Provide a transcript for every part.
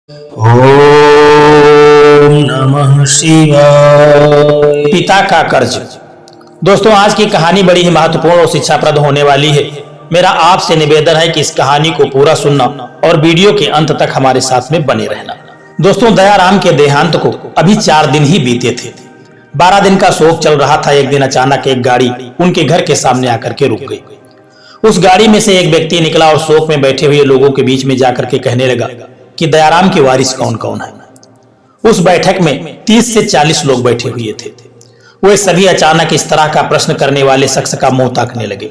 ओम नमः शिवाय। पिता का कर्ज। दोस्तों, आज की कहानी बड़ी ही महत्वपूर्ण और शिक्षाप्रद होने वाली है। मेरा आपसे निवेदन है कि इस कहानी को पूरा सुनना और वीडियो के अंत तक हमारे साथ में बने रहना। दोस्तों, दयाराम के देहांत को अभी 4 दिन ही बीते थे। 12 दिन का शोक चल रहा था। एक दिन अचानक एक गाड़ी उनके घर के सामने आकर के रुक गई। उस गाड़ी में से एक व्यक्ति निकला और शोक में बैठे हुए लोगों के बीच में जाकर के कहने लगा कि दयाराम के वारिस कौन कौन है। उस बैठक में 30 से 40 लोग बैठे हुए थे। वे सभी अचानक इस तरह का प्रश्न करने वाले शख्स का मुंह ताकने लगे।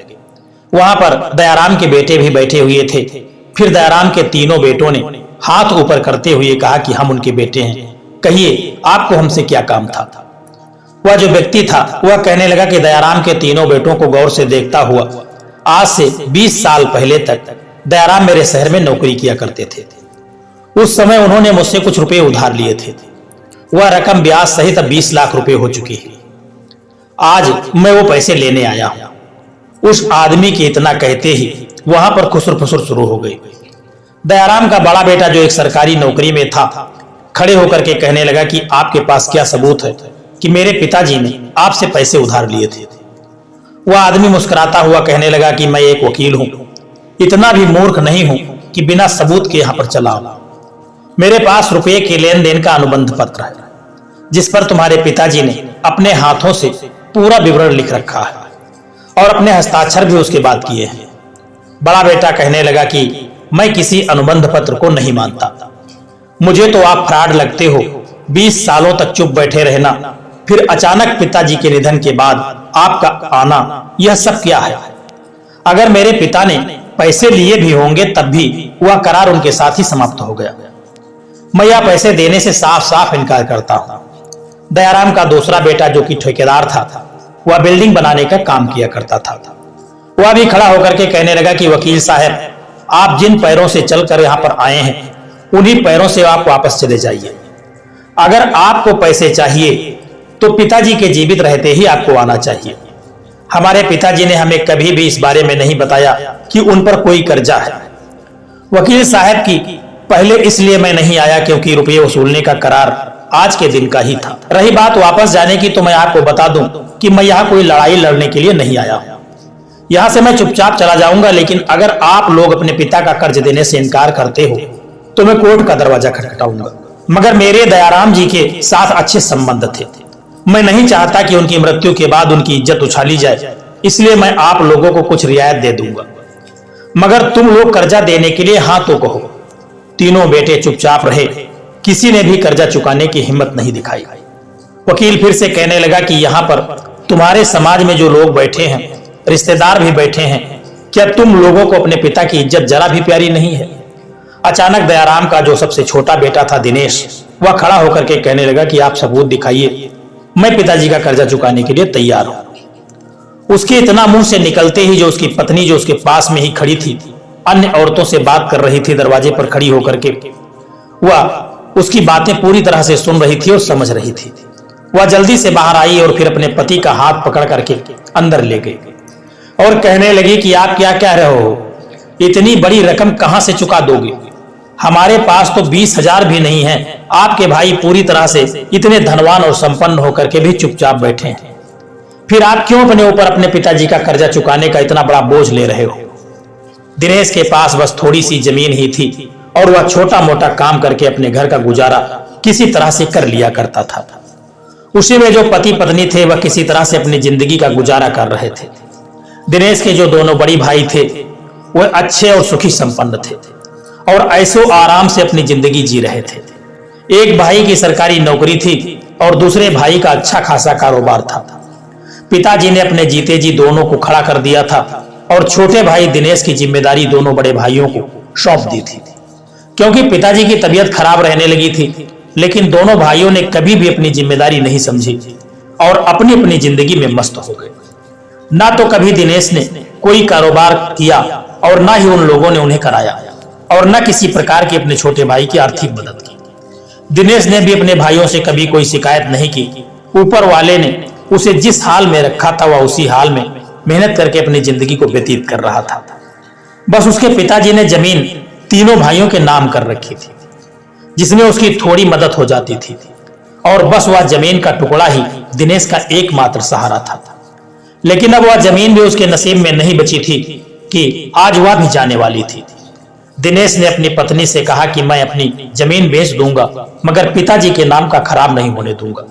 वहां पर दयाराम के बेटे भी बैठे हुए थे। फिर दयाराम के तीनों बेटों ने हाथ ऊपर करते हुए कहा कि हम उनके बेटे हैं, कहिए आपको हमसे क्या काम था। वह जो व्यक्ति था वह कहने लगा कि दयाराम के तीनों बेटों को गौर से देखता हुआ आज से 20 साल पहले तक दयाराम मेरे शहर में नौकरी किया करते थे। उस समय उन्होंने मुझसे कुछ रुपए उधार लिए थे। वह रकम ब्याज सहित 20 लाख रुपए हो चुकी है। आज मैं वो पैसे लेने आया हूं। उस आदमी के इतना कहते ही वहां पर खुसर फुसर शुरू हो गई। दयाराम का बड़ा बेटा जो एक सरकारी नौकरी में था खड़े होकर के कहने लगा कि आपके पास क्या सबूत है कि मेरे पिताजी ने आपसे पैसे उधार लिए थे। वह आदमी मुस्कुराता हुआ कहने लगा कि मैं एक वकील हूं, इतना भी मूर्ख नहीं हूं कि बिना सबूत के यहां पर चला आऊं। मेरे पास रुपये के लेन देन का अनुबंध पत्र है जिस पर तुम्हारे पिताजी ने अपने हाथों से पूरा विवरण लिख रखा है और अपने हस्ताक्षर भी उसके बाद किए हैं। बड़ा बेटा कहने लगा कि मैं किसी अनुबंध पत्र को नहीं मानता। मुझे तो आप फ्रॉड लगते हो। 20 सालों तक चुप बैठे रहना, फिर अचानक पिताजी के निधन के बाद आपका आना, यह सब क्या है। अगर मेरे पिता ने पैसे लिए भी होंगे तब भी वह करार उनके साथ ही समाप्त हो गया। मैं यह पैसे देने से साफ साफ इनकार करता हूं। दयाराम का दूसरा बेटा जो कि ठेकेदार था वह बिल्डिंग बनाने का काम किया करता था। वह भी खड़ा होकर के कहने लगा कि वकील साहब, आप जिन पैरों से चलकर यहां पर आए हैं उन्हीं पैरों से आप वापस चले जाइए। अगर आपको पैसे चाहिए तो पिताजी के जीवित रहते ही आपको आना चाहिए। हमारे पिताजी ने हमें कभी भी इस बारे में नहीं बताया कि उन पर कोई कर्जा है। वकील साहब की पहले इसलिए मैं नहीं आया क्योंकि रुपये वसूलने का करार आज के दिन का ही था। रही बात वापस जाने की तो मैं आपको बता दूं कि मैं यहाँ कोई लड़ाई लड़ने के लिए नहीं आया हूँ। यहाँ से मैं चुपचाप चला जाऊंगा, लेकिन अगर आप लोग अपने पिता का कर्ज देने से इनकार करते हो तो मैं कोर्ट का दरवाजा खटखटाऊंगा। मगर मेरे दयाराम जी के साथ अच्छे संबंध थे। मैं नहीं चाहता कि उनकी मृत्यु के बाद उनकी इज्जत उछाली जाए, इसलिए मैं आप लोगों को कुछ रियायत दे दूंगा। मगर तुम लोग कर्जा देने के लिए हाँ तो कहो। तीनों बेटे चुपचाप रहे। किसी ने भी कर्जा चुकाने की हिम्मत नहीं दिखाई। वकील फिर से कहने लगा कि यहाँ पर तुम्हारे समाज में जो लोग बैठे हैं, रिश्तेदार भी बैठे हैं, क्या तुम लोगों को अपने पिता की इज्जत जरा भी प्यारी नहीं है। अचानक दयाराम का जो सबसे छोटा बेटा था दिनेश, वह खड़ा होकर के कहने लगा कि आप सबूत दिखाइए, मैं पिताजी का कर्जा चुकाने के लिए तैयार हूं। उसके इतना मुंह से निकलते ही जो उसकी पत्नी जो उसके पास में ही खड़ी थी अन्य औरतों से बात कर रही थी, दरवाजे पर खड़ी होकर के वह उसकी बातें पूरी तरह से सुन रही थी और समझ रही थी। वह जल्दी से बाहर आई और फिर अपने पति का हाथ पकड़ करके अंदर ले गई और कहने लगी कि आप क्या कह रहे हो, इतनी बड़ी रकम कहां से चुका दोगे। हमारे पास तो 20,000 भी नहीं है। आपके भाई पूरी तरह से इतने धनवान और संपन्न होकर के भी चुपचाप बैठे हैं। फिर आप क्यों अपने ऊपर अपने पिताजी का कर्जा चुकाने का इतना बड़ा बोझ ले रहे हो। दिनेश के पास बस थोड़ी सी जमीन ही थी और वह छोटा मोटा काम करके अपने घर का गुजारा किसी तरह से कर लिया करता था। उसी में जो पति पत्नी थे वह किसी तरह से अपनी जिंदगी का गुजारा कर रहे थे। दिनेश के जो दोनों बड़ी भाई थे वह अच्छे और सुखी संपन्न थे और ऐसो आराम से अपनी जिंदगी जी रहे थे। एक भाई की सरकारी नौकरी थी और दूसरे भाई का अच्छा खासा कारोबार था। पिताजी ने अपने जीते जी दोनों को खड़ा कर दिया था और छोटे भाई दिनेश की जिम्मेदारी दोनों बड़े भाइयों को सौंप दी थी। क्योंकि पिताजी की तबीयत खराब रहने लगी थी, लेकिन दोनों भाइयों ने कभी भी अपनी जिम्मेदारी नहीं समझी और अपनी अपनी जिंदगी में मस्त हो गए। ना तो कभी दिनेश ने कोई कारोबार किया और ना ही उन लोगों ने उन्हें कराया और न किसी प्रकार की अपने छोटे भाई की आर्थिक मदद की। दिनेश ने भी अपने भाइयों से कभी कोई शिकायत नहीं की। ऊपर वाले ने उसे जिस हाल में रखा था वह उसी हाल में मेहनत करके अपनी जिंदगी को व्यतीत कर रहा था। बस उसके पिताजी ने जमीन तीनों भाइयों के नाम कर रखी थी। जिसमें उसकी थोड़ी मदद हो जाती थी, और बस वह जमीन का टुकड़ा ही दिनेश का एकमात्र सहारा था। लेकिन अब वह जमीन भी उसके नसीब में नहीं बची थी कि आज वह भी जाने वाली थी। दिनेश ने अपनी पत्नी से कहा कि मैं अपनी जमीन बेच दूंगा, मगर पिताजी के नाम का खराब नहीं होने दूंगा।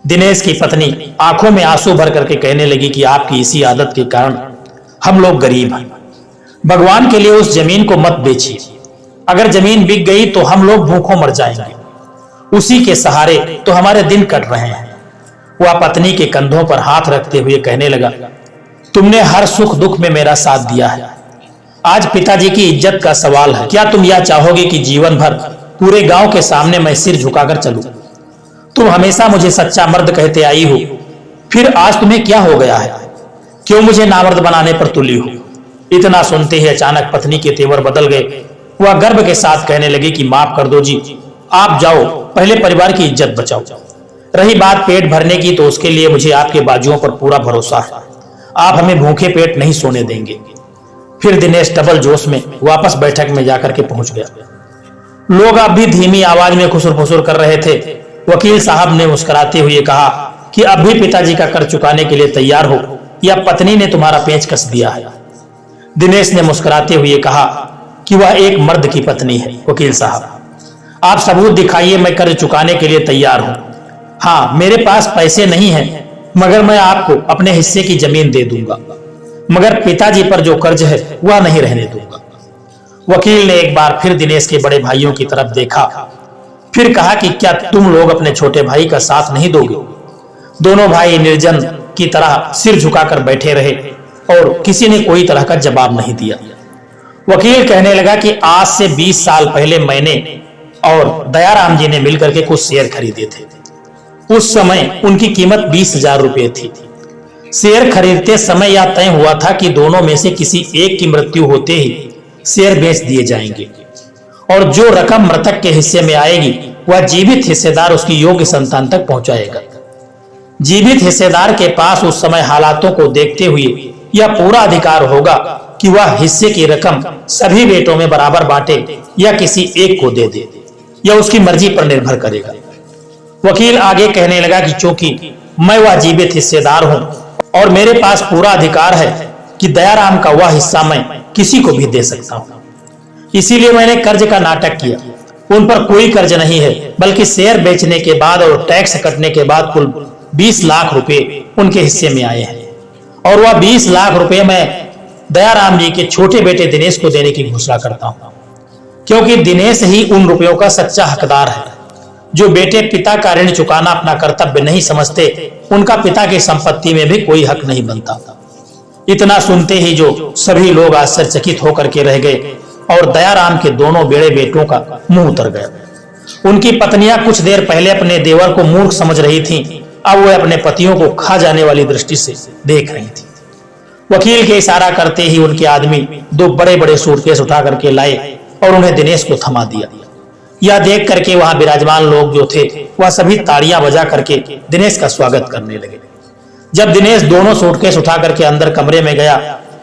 दिनेश की पत्नी आंखों में आंसू भर करके कहने लगी कि आपकी इसी आदत के कारण हम लोग गरीब हैं। भगवान के लिए उस जमीन को मत बेचिए। अगर जमीन बिक गई तो हम लोग भूखों मर जाएंगे। उसी के सहारे तो हमारे दिन कट रहे हैं। वह पत्नी के कंधों पर हाथ रखते हुए कहने लगा, तुमने हर सुख दुख में मेरा साथ दिया है। आज पिताजी की इज्जत का सवाल है। क्या तुम यह चाहोगे कि जीवन भर पूरे गांव के सामने मैं सिर झुकाकर चलूं? तुम हमेशा मुझे सच्चा मर्द कहते आई हो, फिर आज तुम्हें क्या हो गया है? क्यों मुझे नामर्द बनाने पर तुली हो? इतना सुनते ही अचानक पत्नी के तेवर बदल गए। वह गर्व के साथ कहने लगी कि माफ कर दो जी, आप जाओ, पहले परिवार की इज्जत बचाओ। रही बात पेट भरने की, तो उसके लिए मुझे आपके बाजुओं पर पूरा भरोसा है। आप हमें भूखे पेट नहीं सोने देंगे। फिर दिनेश डबल जोश में वापस बैठक में जाकर के पहुंच गया। लोग अब भी धीमी आवाज में खुसुर फुसुर कर रहे थे। वकील साहब ने मुस्कुराते हुए कहा कि अब भी पिताजी का कर्ज चुकाने के लिए तैयार हो या पत्नी ने तुम्हारा पेच कस दिया है? दिनेश ने मुस्कुराते हुए कहा कि वह एक मर्द की पत्नी है। वकील साहब, आप सबूत दिखाइए, मैं कर्ज चुकाने के लिए तैयार हूं। हाँ, मेरे पास पैसे नहीं हैं, मगर मैं आपको अपने हिस्से की जमीन दे दूंगा, मगर पिताजी पर जो कर्ज है वह नहीं रहने दूंगा। वकील ने एक बार फिर दिनेश के बड़े भाइयों की तरफ देखा, फिर कहा कि क्या तुम लोग अपने छोटे भाई का साथ नहीं दोगे? दोनों भाई निर्जन की तरह सिर झुकाकर बैठे रहे और किसी ने कोई तरह का जवाब नहीं दिया। वकील कहने लगा कि आज से 20 साल पहले मैंने और दयाराम जी ने मिलकर के कुछ शेयर खरीदे थे। उस समय उनकी कीमत 20,000 रुपए थी। शेयर खरीदते समय यह तय हुआ था कि दोनों में से किसी एक की मृत्यु होते ही शेयर बेच दिए जाएंगे, और जो रकम मृतक के हिस्से में आएगी वह जीवित हिस्सेदार उसकी योग्य संतान तक पहुंचाएगा। जीवित हिस्सेदार के पास उस समय हालातों को देखते हुए यह पूरा अधिकार होगा कि वह हिस्से की रकम सभी बेटों में बराबर बांटे या किसी एक को दे दे। यह उसकी मर्जी पर निर्भर करेगा। वकील आगे कहने लगा कि चूंकि मैं वह जीवित हिस्सेदार हूं और मेरे पास पूरा अधिकार है कि दयाराम का वह हिस्सा मैं किसी को भी दे सकता हूं, इसीलिए मैंने कर्ज का नाटक किया। उन पर कोई कर्ज नहीं है, बल्कि शेयर बेचने के बाद और टैक्स कटने के बाद कुल 20 लाख रुपए उनके हिस्से में आए हैं, और वह 20 लाख रुपए मैं दयाराम जी के छोटे बेटे दिनेश को देने की घोषणा करता हूं, क्योंकि दिनेश ही उन रुपयों का सच्चा हकदार है। जो बेटे पिता का ऋण चुकाना अपना कर्तव्य नहीं समझते, उनका पिता की संपत्ति में भी कोई हक नहीं बनता। इतना सुनते ही जो सभी लोग आश्चर्यचकित होकर के रह गए और दयाराम के दोनों बड़े बेटों का मुंह उतर गया। उनकी पत्नियां कुछ देर पहले अपने देवर को मूर्ख समझ रही थीं, अब वे अपने पतियों को खा जाने वाली दृष्टि से देख रही थी। वकील के इशारा करते ही उनके आदमी 2 बड़े बड़े सूटकेस उठा करके लाए और उन्हें दिनेश को थमा दिया। यह देख करके वहां विराजमान लोग जो थे वह सभी तालियां बजा करके दिनेश का स्वागत करने लगे। जब दिनेश दोनों सूटकेस उठा करके अंदर कमरे में गया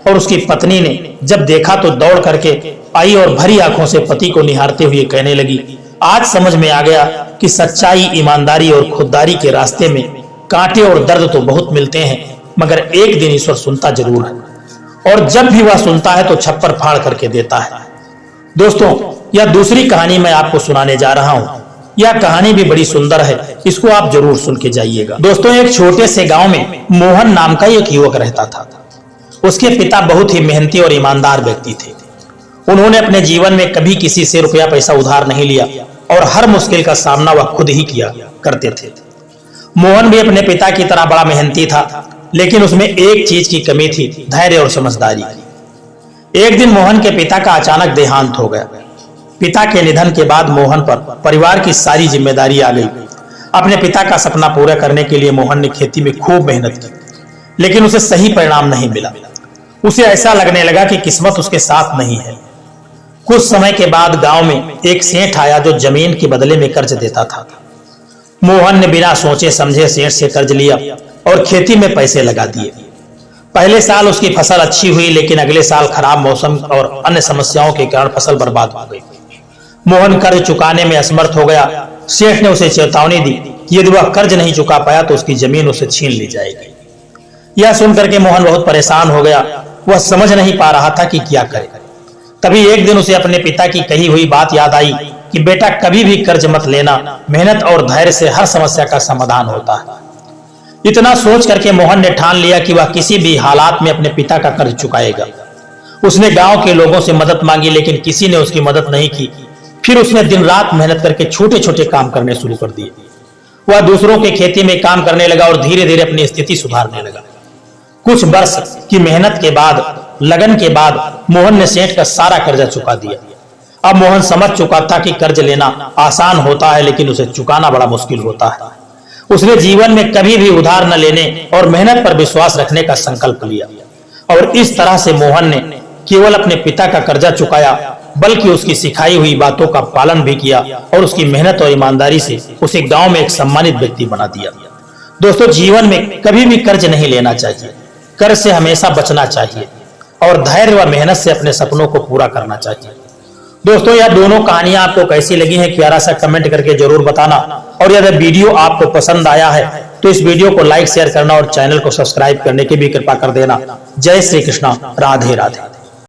और उसकी पत्नी ने जब देखा तो दौड़ करके आई और भरी आंखों से पति को निहारते हुए कहने लगी, आज समझ में आ गया कि सच्चाई, ईमानदारी और खुददारी के रास्ते में कांटे और दर्द तो बहुत मिलते हैं, मगर एक दिन ईश्वर सुनता जरूर है, और जब भी वह सुनता है तो छप्पर फाड़ करके देता है। दोस्तों, यह दूसरी कहानी मैं आपको सुनाने जा रहा हूं। यह कहानी भी बड़ी सुंदर है, इसको आप जरूर सुन के जाइएगा। दोस्तों, एक छोटे से गांव में मोहन नाम का एक युवक रहता था। उसके पिता बहुत ही मेहनती और ईमानदार व्यक्ति थे। उन्होंने अपने जीवन में कभी किसी से रुपया पैसा उधार नहीं लिया और हर मुश्किल का सामना वह खुद ही किया करते थे। मोहन भी अपने पिता की तरह बड़ा मेहनती था, लेकिन उसमें एक चीज की कमी थी, धैर्य और समझदारी। एक दिन मोहन के पिता का अचानक देहांत हो गया। पिता के निधन के बाद मोहन पर परिवार की सारी जिम्मेदारी आ गई। अपने पिता का सपना पूरा करने के लिए मोहन ने खेती में खूब मेहनत की, लेकिन उसे सही परिणाम नहीं मिला। उसे ऐसा लगने लगा कि किस्मत उसके साथ नहीं है। कुछ समय के बाद गांव में एक सेठ आया जो जमीन के बदले में कर्ज देता था। मोहन ने बिना सोचे समझे सेठ से कर्ज लिया और खेती में पैसे लगा दिए। पहले साल उसकी फसल अच्छी हुई, लेकिन अगले साल खराब मौसम और अन्य समस्याओं के कारण फसल बर्बाद हो गई। मोहन कर्ज चुकाने में असमर्थ हो गया। सेठ ने उसे चेतावनी दी कि यदि वह कर्ज नहीं चुका पाया तो उसकी जमीन उसे छीन ली जाएगी। यह सुनकर के मोहन बहुत परेशान हो गया। वह समझ नहीं पा रहा था कि क्या करे। तभी एक दिन उसे अपने पिता की कही हुई बात याद आई कि बेटा, कभी भी कर्ज मत लेना, मेहनत और धैर्य से हर समस्या का समाधान होता है। इतना सोच करके मोहन ने ठान लिया कि वह किसी भी हालात में अपने पिता का कर्ज चुकाएगा। उसने गांव के लोगों से मदद मांगी, लेकिन किसी ने उसकी मदद नहीं की। फिर उसने दिन रात मेहनत करके छोटे छोटे काम करने शुरू कर दिए। वह दूसरों के खेती में काम करने लगा और धीरे धीरे अपनी स्थिति सुधारने लगा। कुछ वर्ष की मेहनत के बाद, लगन के बाद मोहन ने सेठ का सारा कर्जा चुका दिया। अब मोहन समझ चुका था कि कर्ज लेना आसान होता है, लेकिन उसे चुकाना बड़ा मुश्किल होता है। उसने जीवन में कभी भी उधार न लेने और मेहनत पर विश्वास रखने का संकल्प लिया और इस तरह से मोहन ने केवल अपने पिता का कर्जा चुकाया, बल्कि उसकी सिखाई हुई बातों का पालन भी किया और उसकी मेहनत और ईमानदारी से उसे गांव में एक सम्मानित व्यक्ति बना दिया। दोस्तों, जीवन में कभी भी कर्ज नहीं लेना चाहिए। कर्ज से हमेशा बचना चाहिए और धैर्य व मेहनत से अपने सपनों को पूरा करना चाहिए। दोस्तों, यह दोनों कहानियां आपको कैसी लगी हैं प्यारा सा कमेंट करके जरूर बताना। और यदि वीडियो आपको पसंद आया है तो इस वीडियो को लाइक शेयर करना और चैनल को सब्सक्राइब करने की भी कृपा कर देना। जय श्री कृष्णा, राधे राधे।